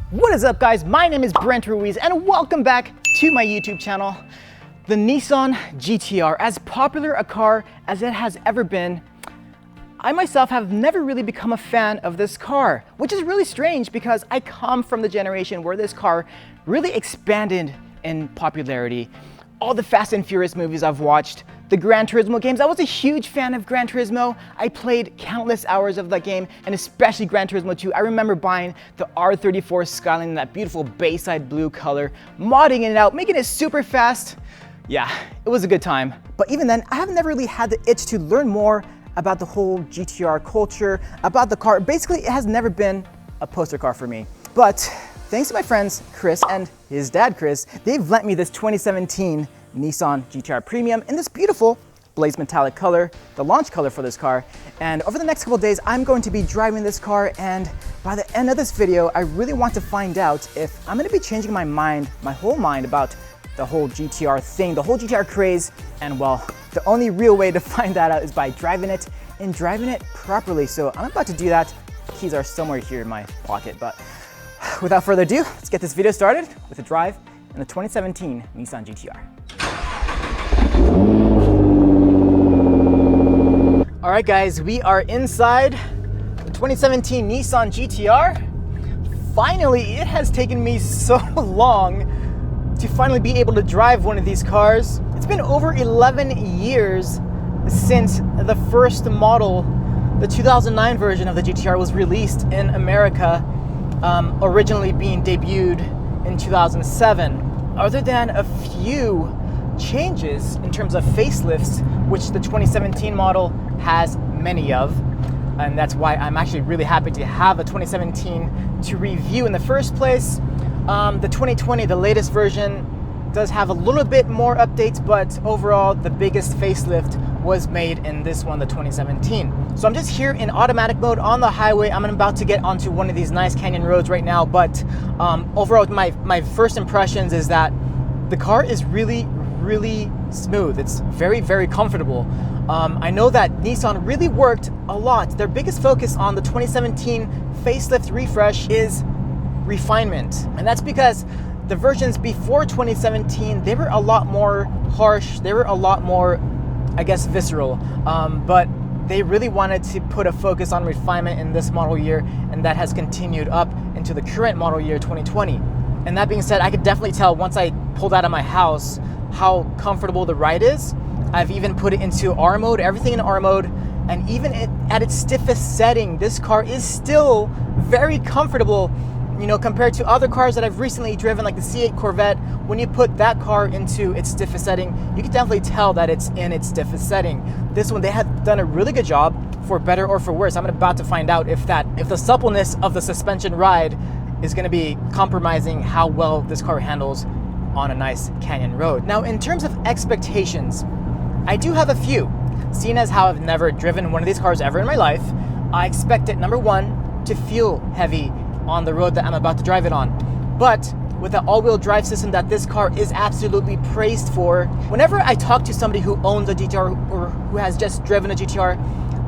What is up, guys? My name is Brent Ruiz and welcome back to my YouTube channel. The Nissan GTR, as popular a car as it has ever been, I myself have never really become a fan of this car, which is really strange because I come from the generation where this car really expanded in popularity. All the Fast and Furious movies I've watched, the Gran Turismo games. I was a huge fan of Gran Turismo. I played countless hours of that game, and especially Gran Turismo 2. I remember buying the R35 Skyline in that beautiful Bayside blue color, modding it out, making it super fast. Yeah, it was a good time. But even then, I have never really had the itch to learn more about the whole GTR culture, about the car. Basically, it has never been a poster car for me. But thanks to my friends Chris and his dad Chris, they've lent me this 2017 Nissan GTR Premium in this beautiful blaze metallic color, the launch color for this car. And over the next couple of days, I'm going to be driving this car, and by the end of this video, I really want to find out if I'm going to be changing my mind, my whole mind about the whole GTR thing, the whole GTR craze. And well, the only real way to find that out is by driving it and driving it properly. So I'm about to do that. Keys are somewhere here in my pocket, but without further ado, let's get this video started with a drive in the 2017 Nissan GTR. All right, guys, we are inside the 2017 Nissan GTR. Finally, it has taken me so long to finally be able to drive one of these cars. It's been over 11 years since the first model, the 2009 version of the GTR, was released in America, originally being debuted in 2007. Other than a few changes in terms of facelifts, which the 2017 model has many of, and that's why I'm actually really happy to have a 2017 to review in the first place. The 2020, the latest version, does have a little bit more updates, but overall the biggest facelift was made in this one, the 2017. So I'm just here in automatic mode on the highway. I'm about to get onto one of these nice canyon roads right now, but overall my first impressions is that the car is really smooth. It's very comfortable. I know that Nissan really worked a lot. Their biggest focus on the 2017 facelift refresh is refinement, and that's because the versions before 2017, they were a lot more harsh, they were a lot more, I guess, visceral, but they really wanted to put a focus on refinement in this model year, and that has continued up into the current model year 2020. And that being said, I could definitely tell once I pulled out of my house how comfortable the ride is. I've even put it into R mode, everything in R mode, and even at its stiffest setting, this car is still very comfortable. You know, compared to other cars that I've recently driven, like the C8 Corvette, when you put that car into its stiffest setting, you can definitely tell that it's in its stiffest setting. This one, they have done a really good job, for better or for worse. I'm about to find out if the suppleness of the suspension ride is going to be compromising how well this car handles on a nice canyon road. Now, in terms of expectations, I do have a few. Seeing as how I've never driven one of these cars ever in my life, I expect it, number one, to feel heavy on the road that I'm about to drive it on. But with the all-wheel drive system that this car is absolutely praised for, whenever I talk to somebody who owns a GTR or who has just driven a GTR,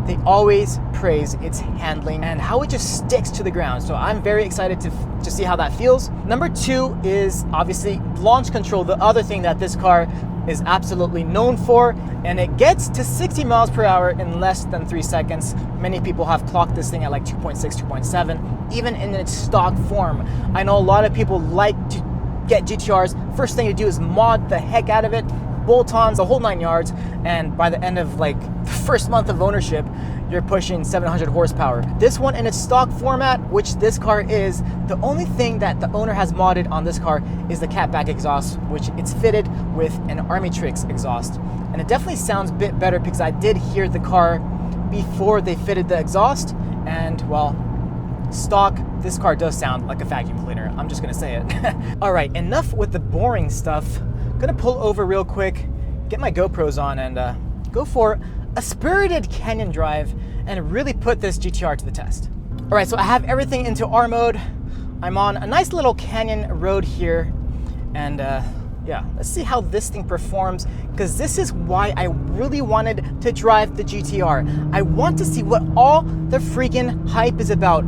they always praise its handling and how it just sticks to the ground. So I'm very excited to see how that feels. Number two is obviously launch control, the other thing that this car is absolutely known for, and it gets to 60 miles per hour in less than 3 seconds. Many people have clocked this thing at like 2.6, 2.7, even in its stock form. I know a lot of people like to get GTRs. First thing you do is mod the heck out of it, bolt-ons, the whole 9 yards, and by the end of like the first month of ownership, you're pushing 700 horsepower. This one in its stock format, which this car is, the only thing that the owner has modded on this car is the catback exhaust, which it's fitted with an Army Tricks exhaust. And it definitely sounds a bit better because I did hear the car before they fitted the exhaust, and well, stock, this car does sound like a vacuum cleaner. I'm just gonna say it. All right, enough with the boring stuff. I'm gonna pull over real quick, get my GoPros on, and go for a spirited canyon drive and really put this GTR to the test. All right, so I have everything into R mode. I'm on a nice little canyon road here, and yeah, let's see how this thing performs, because this is why I really wanted to drive the GTR. I want to see what all the freaking hype is about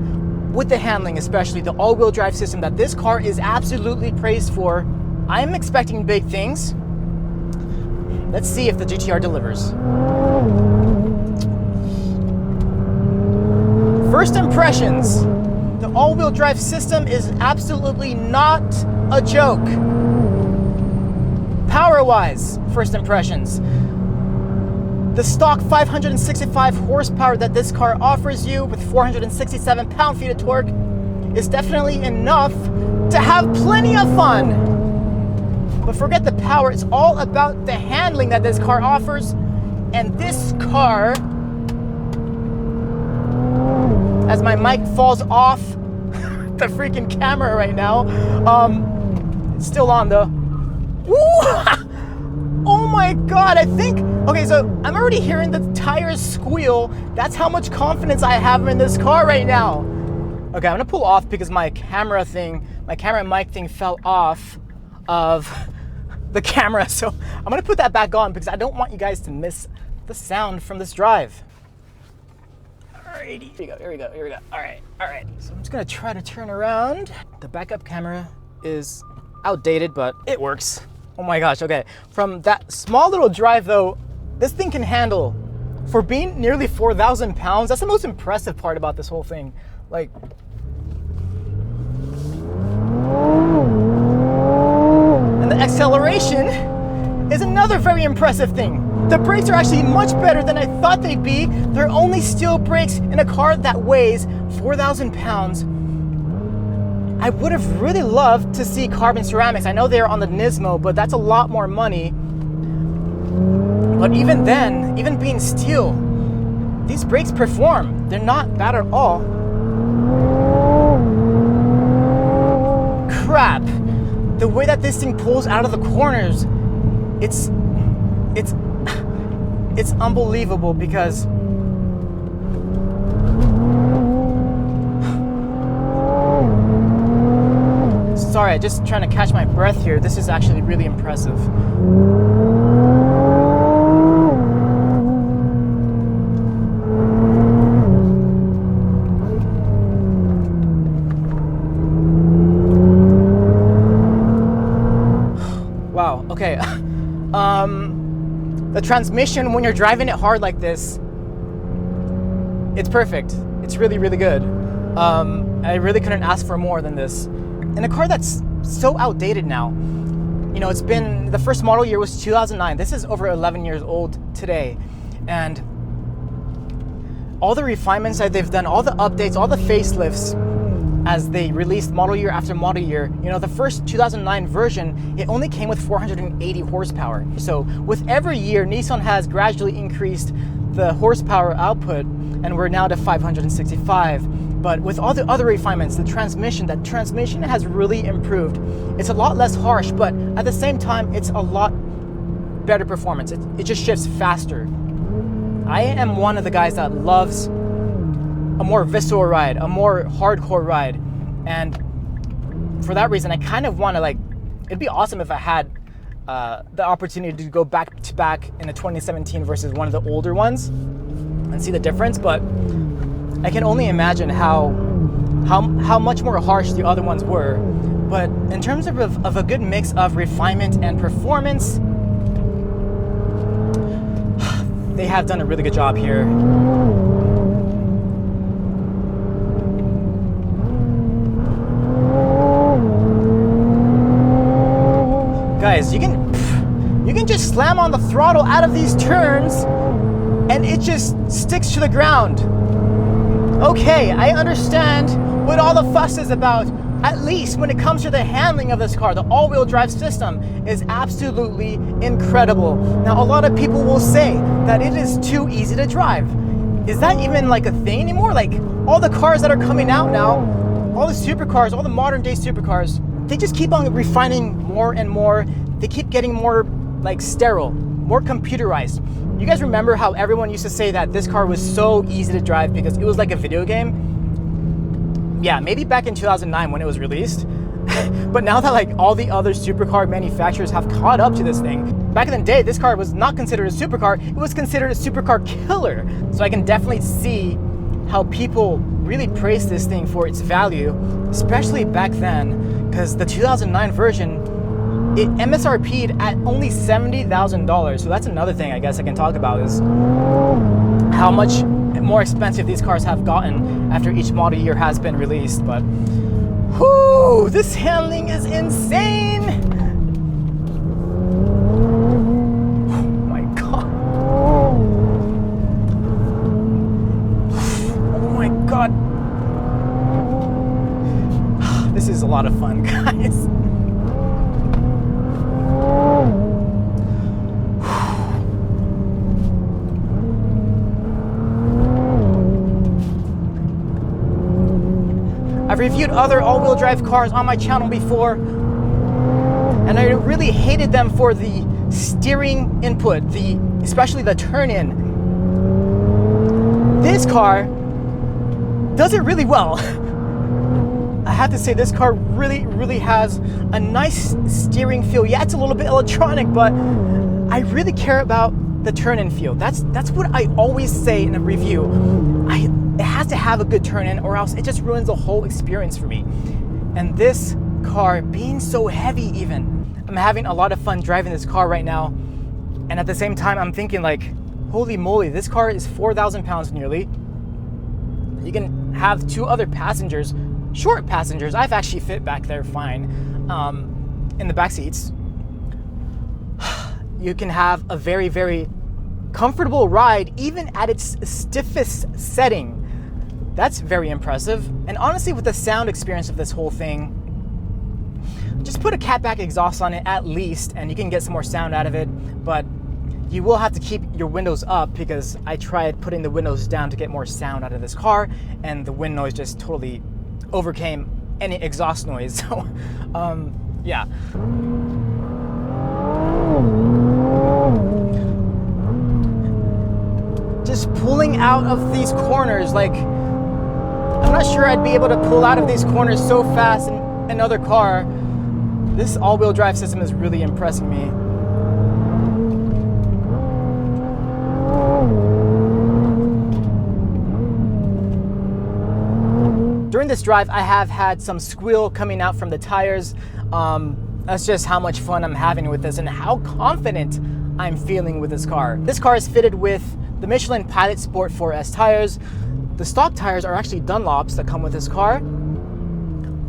with the handling, especially the all-wheel drive system that this car is absolutely praised for. I'm expecting big things. Let's see if the GTR delivers. First impressions. The all-wheel drive system is absolutely not a joke. Power-wise, first impressions. The stock 565 horsepower that this car offers you with 467 pound-feet of torque is definitely enough to have plenty of fun. But forget the power, it's all about the handling that this car offers. And this car, as my mic falls off the freaking camera right now, it's still on though. Ooh! Oh my God, I think, okay, so I'm already hearing the tires squeal. That's how much confidence I have in this car right now. Okay, I'm gonna pull off because my camera mic thing fell off of the camera. So I'm gonna put that back on because I don't want you guys to miss the sound from this drive. Alrighty, here we go. All right. So I'm just gonna try to turn around. The backup camera is outdated, but it works. Oh my gosh, okay. From that small little drive though, this thing can handle, for being nearly 4,000 pounds, that's the most impressive part about this whole thing. Like, and the acceleration is another very impressive thing. The brakes are actually much better than I thought they'd be. They're only steel brakes in a car that weighs 4,000 pounds. I would have really loved to see carbon ceramics. I know they're on the Nismo, but that's a lot more money. But even then, even being steel, these brakes perform. They're not bad at all. Crap. The way that this thing pulls out of the corners, it's unbelievable because sorry, I'm just trying to catch my breath here. This is actually really impressive. Wow, okay. The transmission, when you're driving it hard like this, it's perfect. It's really, really good. I really couldn't ask for more than this. In a car that's so outdated now. You know, it's been, the first model year was 2009. This is over 11 years old today. And all the refinements that they've done, all the updates, all the facelifts, as they released model year after model year, you know, the first 2009 version, it only came with 480 horsepower. So with every year, Nissan has gradually increased the horsepower output, and we're now to 565. But with all the other refinements, that transmission has really improved. It's a lot less harsh, but at the same time, it's a lot better performance. It just shifts faster. I am one of the guys that loves a more visceral ride, a more hardcore ride. And for that reason, I kind of want to, like, it'd be awesome if I had the opportunity to go back to back in a 2017 versus one of the older ones and see the difference. But I can only imagine how much more harsh the other ones were. But in terms of a good mix of refinement and performance, they have done a really good job here. Guys, you can just slam on the throttle out of these turns and it just sticks to the ground. Okay, I understand what all the fuss is about. At least when it comes to the handling of this car, the all-wheel drive system is absolutely incredible. Now, a lot of people will say that it is too easy to drive. Is that even like a thing anymore? Like, all the cars that are coming out now, all the supercars, all the modern day supercars, they just keep on refining more and more. They keep getting more like sterile, more computerized. You guys remember how everyone used to say that this car was so easy to drive because it was like a video game? Yeah, maybe back in 2009 when it was released. But now that like all the other supercar manufacturers have caught up to this thing, back in the day, this car was not considered a supercar, it was considered a supercar killer. So I can definitely see how people really praise this thing for its value, especially back then, because the 2009 version, it MSRP'd at only $70,000. So that's another thing I guess I can talk about is how much more expensive these cars have gotten after each model year has been released. But whoo, this handling is insane. Oh my God. Oh my God. This is a lot of fun, guys. I've reviewed other all-wheel drive cars on my channel before, and I really hated them for the steering input, especially the turn-in. This car does it really well. I have to say this car really has a nice steering feel. Yeah, it's a little bit electronic, but I really care about the turn-in feel. That's what I always say in a review. It has to have a good turn-in or else it just ruins the whole experience for me. And this car being so heavy even, I'm having a lot of fun driving this car right now. And at the same time, I'm thinking like, holy moly, this car is 4,000 pounds nearly. You can have two other passengers, short passengers. I've actually fit back there fine in the back seats. You can have a very comfortable ride even at its stiffest setting. That's very impressive. And honestly, with the sound experience of this whole thing, just put a catback exhaust on it at least and you can get some more sound out of it. But you will have to keep your windows up because I tried putting the windows down to get more sound out of this car and the wind noise just totally overcame any exhaust noise. So yeah. Just pulling out of these corners, like, I'm not sure I'd be able to pull out of these corners so fast in another car. This all-wheel drive system is really impressing me. During this drive, I have had some squeal coming out from the tires. That's just how much fun I'm having with this and how confident I'm feeling with this car. This car is fitted with the Michelin Pilot Sport 4S tires. The stock tires are actually Dunlops that come with this car.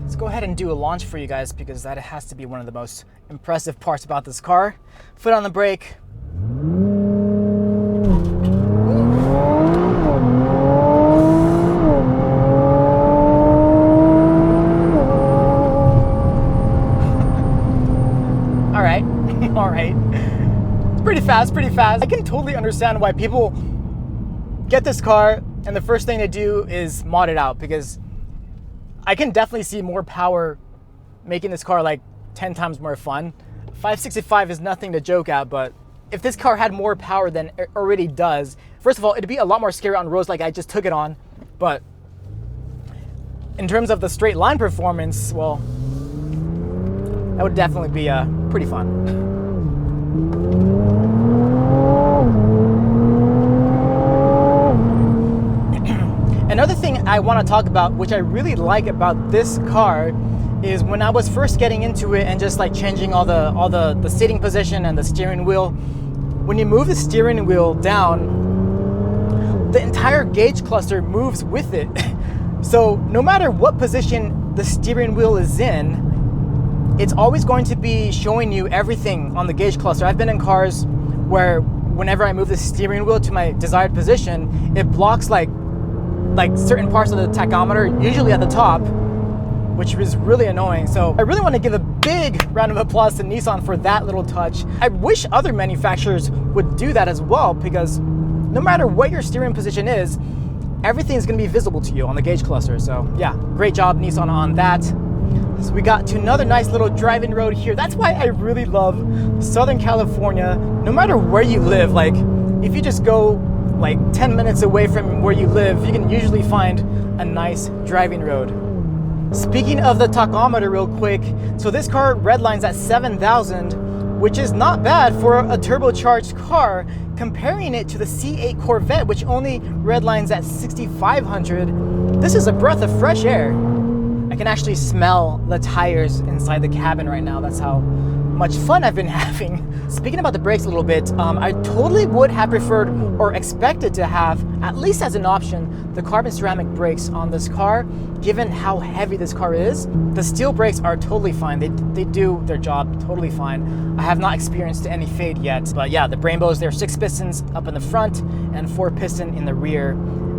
Let's go ahead and do a launch for you guys because that has to be one of the most impressive parts about this car. Foot on the brake. All right. It's pretty fast. I can totally understand why people get this car and the first thing they do is mod it out because I can definitely see more power making this car like 10 times more fun. 565 is nothing to joke at, but if this car had more power than it already does, first of all, it'd be a lot more scary on roads like I just took it on, but in terms of the straight line performance, well, that would definitely be pretty fun. Another thing I want to talk about, which I really like about this car, is when I was first getting into it and just like changing all the seating position and the steering wheel. When you move the steering wheel down, the entire gauge cluster moves with it. So no matter what position the steering wheel is in, it's always going to be showing you everything on the gauge cluster. I've been in cars where whenever I move the steering wheel to my desired position, it blocks like certain parts of the tachometer, usually at the top, which was really annoying. So I really want to give a big round of applause to Nissan for that little touch. I wish other manufacturers would do that as well, because no matter what your steering position is, everything is going to be visible to you on the gauge cluster. So yeah, great job Nissan on that. So we got to another nice little driving road here. That's why I really love Southern California. No matter where you live, like if you just go like 10 minutes away from where you live, you can usually find a nice driving road. Speaking of the tachometer real quick, so this car redlines at 7,000, which is not bad for a turbocharged car. Comparing it to the C8 Corvette, which only redlines at 6,500, this is a breath of fresh air. I can actually smell the tires inside the cabin right now. That's how much fun I've been having. Speaking about the brakes a little bit, I totally would have preferred or expected to have, at least as an option, the carbon ceramic brakes on this car, given how heavy this car is. The steel brakes are totally fine. They do their job totally fine. I have not experienced any fade yet, but yeah, the Brembos, they're 6 pistons up in the front and 4 piston in the rear,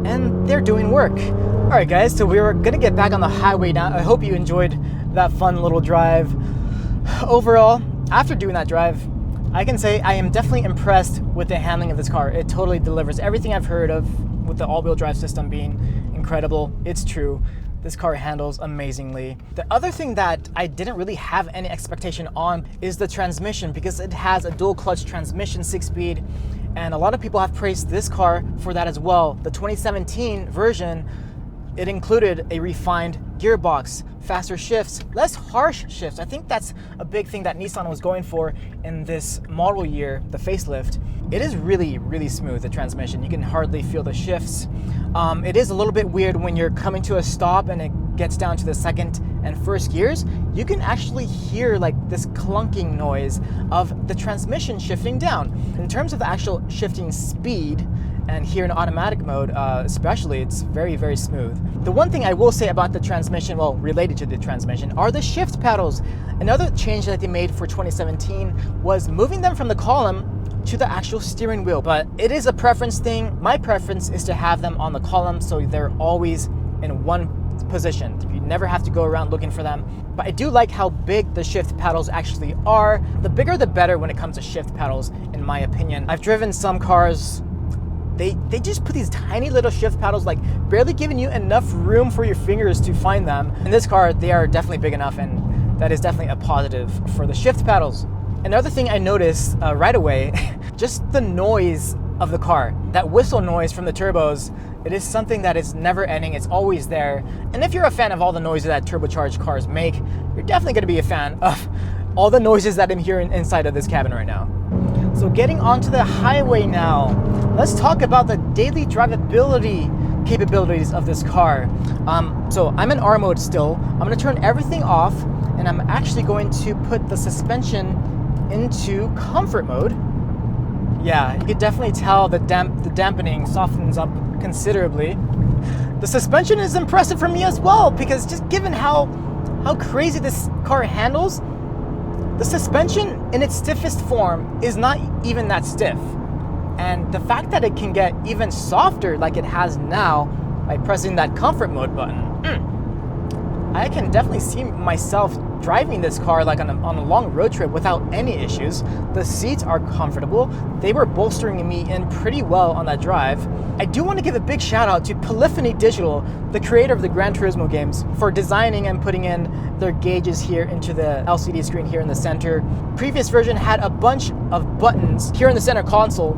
and they're doing work. All right, guys, so we're gonna get back on the highway now. I hope you enjoyed that fun little drive. Overall, after doing that drive, I can say I am definitely impressed with the handling of this car. It totally delivers everything I've heard of, with the all-wheel drive system being incredible. It's true. This car handles amazingly. The other thing that I didn't really have any expectation on is the transmission, because it has a dual clutch transmission, 6-speed, and a lot of people have praised this car for that as well. The 2017 version, it included a refined gearbox, faster shifts, less harsh shifts. I think that's a big thing that Nissan was going for in this model year, the facelift. It is really, really smooth, the transmission. You can hardly feel the shifts. It is a little bit weird when you're coming to a stop and it gets down to the second and first gears. You can actually hear like this clunking noise of the transmission shifting down. In terms of the actual shifting speed, and here in automatic mode especially, it's very, very smooth. The one thing I will say about the transmission, well, related to the transmission, are the shift paddles. Another change that they made for 2017 was moving them from the column to the actual steering wheel, but it is a preference thing. My preference is to have them on the column so they're always in one position. You never have to go around looking for them. But I do like how big the shift paddles actually are. The bigger the better when it comes to shift paddles, in my opinion. I've driven some cars, they just put these tiny little shift paddles, like barely giving you enough room for your fingers to find them. In this car, they are definitely big enough, and that is definitely a positive for the shift paddles. Another thing I noticed right away, just the noise of the car. That whistle noise from the turbos, it is something that is never ending. It's always there. And if you're a fan of all the noises that turbocharged cars make, you're definitely gonna be a fan of all the noises that I'm hearing inside of this cabin right now. So getting onto the highway now, let's talk about the daily drivability capabilities of this car. So I'm in R mode still. I'm gonna turn everything off, and I'm actually going to put the suspension into comfort mode. Yeah, you can definitely tell the dampening softens up considerably. The suspension is impressive for me as well, because just given how crazy this car handles, the suspension in its stiffest form is not even that stiff. And the fact that it can get even softer like it has now by pressing that comfort mode button, I can definitely see myself driving this car like on a long road trip without any issues. The seats are comfortable. They were bolstering me in pretty well on that drive. I do want to give a big shout out to Polyphony Digital, the creator of the Gran Turismo games, for designing and putting in their gauges here into the LCD screen here in the center. Previous version had a bunch of buttons here in the center console,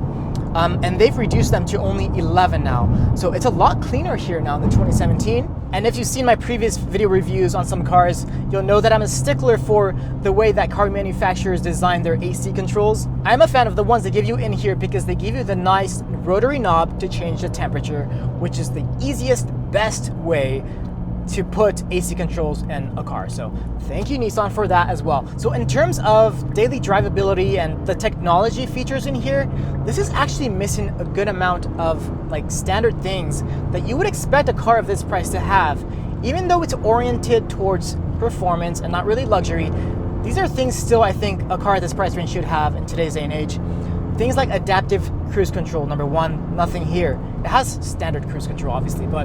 and they've reduced them to only 11 now. So it's a lot cleaner here now than 2017. And if you've seen my previous video reviews on some cars, you'll know that I'm a stickler for the way that car manufacturers design their AC controls. I'm a fan of the ones they give you in here because they give you the nice rotary knob to change the temperature, which is the easiest, best way to put AC controls in a car. So thank you, Nissan, for that as well. So in terms of daily drivability and the technology features in here, this is actually missing a good amount of like standard things that you would expect a car of this price to have. Even though it's oriented towards performance and not really luxury, these are things still I think a car at this price range should have in today's day and age. Things like adaptive cruise control, number one, nothing here. It has standard cruise control, obviously, but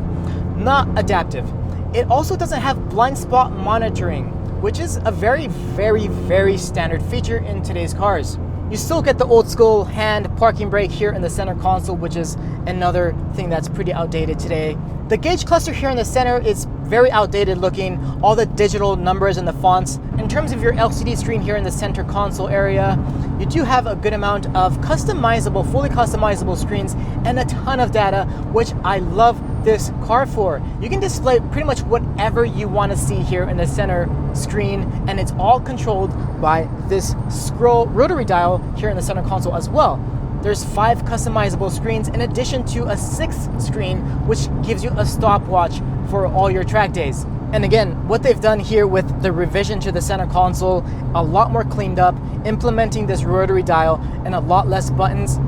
not adaptive. It also doesn't have blind spot monitoring, which is a very, very, very standard feature in today's cars. You still get the old school hand parking brake here in the center console, which is another thing that's pretty outdated today. The gauge cluster here in the center is very outdated looking, all the digital numbers and the fonts. In terms of your LCD screen here in the center console area, you do have a good amount of customizable, fully customizable screens and a ton of data, which I love this car for. You can display pretty much whatever you want to see here in the center screen, and it's all controlled by this scroll rotary dial here in the center console as well. There's 5 customizable screens in addition to a 6th screen, which gives you a stopwatch for all your track days. And again, what they've done here with the revision to the center console, a lot more cleaned up, implementing this rotary dial and a lot less buttons.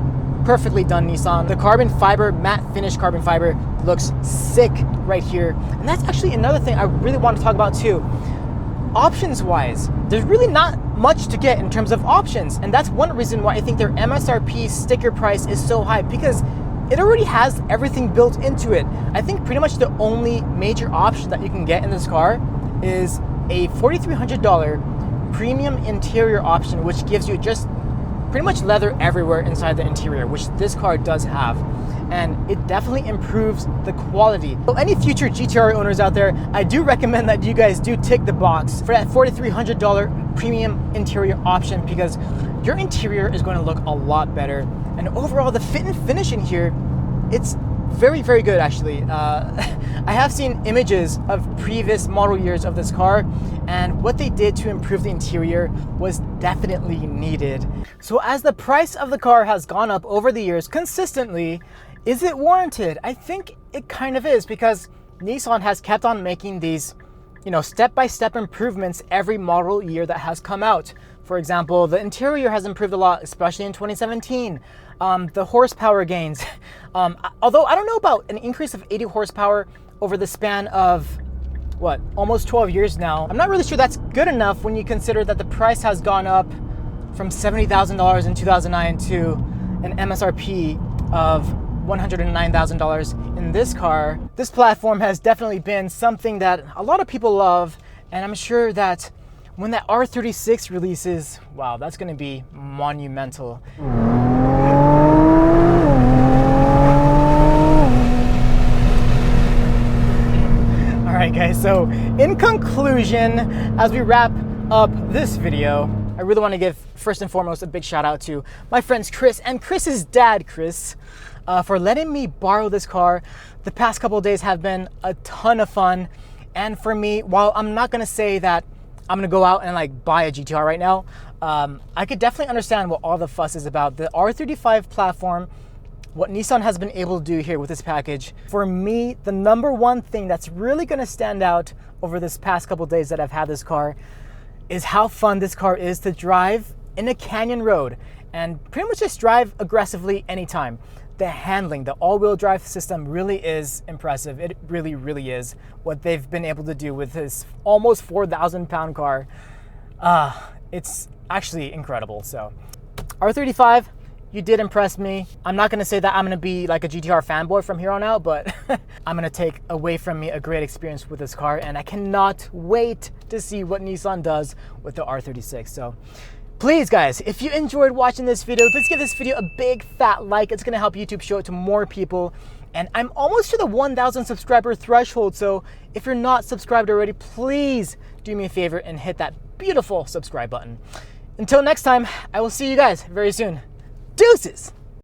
Perfectly done, Nissan. The carbon fiber, matte finish carbon fiber, looks sick right here. And that's actually another thing I really want to talk about too. Options wise, there's really not much to get in terms of options. And that's one reason why I think their MSRP sticker price is so high, because it already has everything built into it. I think pretty much the only major option that you can get in this car is a $4,300 premium interior option, which gives you just pretty much leather everywhere inside the interior, which this car does have. And it definitely improves the quality. So any future GTR owners out there, I do recommend that you guys do tick the box for that $4,300 premium interior option, because your interior is going to look a lot better. And overall, the fit and finish in here, it's very, very good actually. I have seen images of previous model years of this car, and what they did to improve the interior was definitely needed. So as the price of the car has gone up over the years consistently, is it warranted? I think it kind of is, because Nissan has kept on making these, step-by-step improvements every model year that has come out. For example, the interior has improved a lot, especially in 2017. The horsepower gains, although I don't know about an increase of 80 horsepower over the span of, almost 12 years now. I'm not really sure that's good enough when you consider that the price has gone up from $70,000 in 2009 to an MSRP of $109,000 in this car. This platform has definitely been something that a lot of people love, and I'm sure that when that R36 releases, wow, that's gonna be monumental. All right, guys, so in conclusion, as we wrap up this video, I really want to give, first and foremost, a big shout out to my friends Chris and Chris's dad, Chris, for letting me borrow this car. The past couple of days have been a ton of fun. And for me, while I'm not going to say that I'm going to go out and buy a GTR right now, I could definitely understand what all the fuss is about. The R35 platform, what Nissan has been able to do here with this package, for me, the number one thing that's really going to stand out over this past couple of days that I've had this car is how fun this car is to drive in a canyon road and pretty much just drive aggressively anytime. The handling, the all-wheel drive system really is impressive. It really, really is what they've been able to do with this almost 4,000-pound car. It's actually incredible. So R35, you did impress me. I'm not gonna say that I'm gonna be like a GTR fanboy from here on out, but I'm gonna take away from me a great experience with this car, and I cannot wait to see what Nissan does with the R36. So please, guys, if you enjoyed watching this video, please give this video a big fat like. It's gonna help YouTube show it to more people. And I'm almost to the 1,000 subscriber threshold, so if you're not subscribed already, please do me a favor and hit that beautiful subscribe button. Until next time, I will see you guys very soon. Deuces!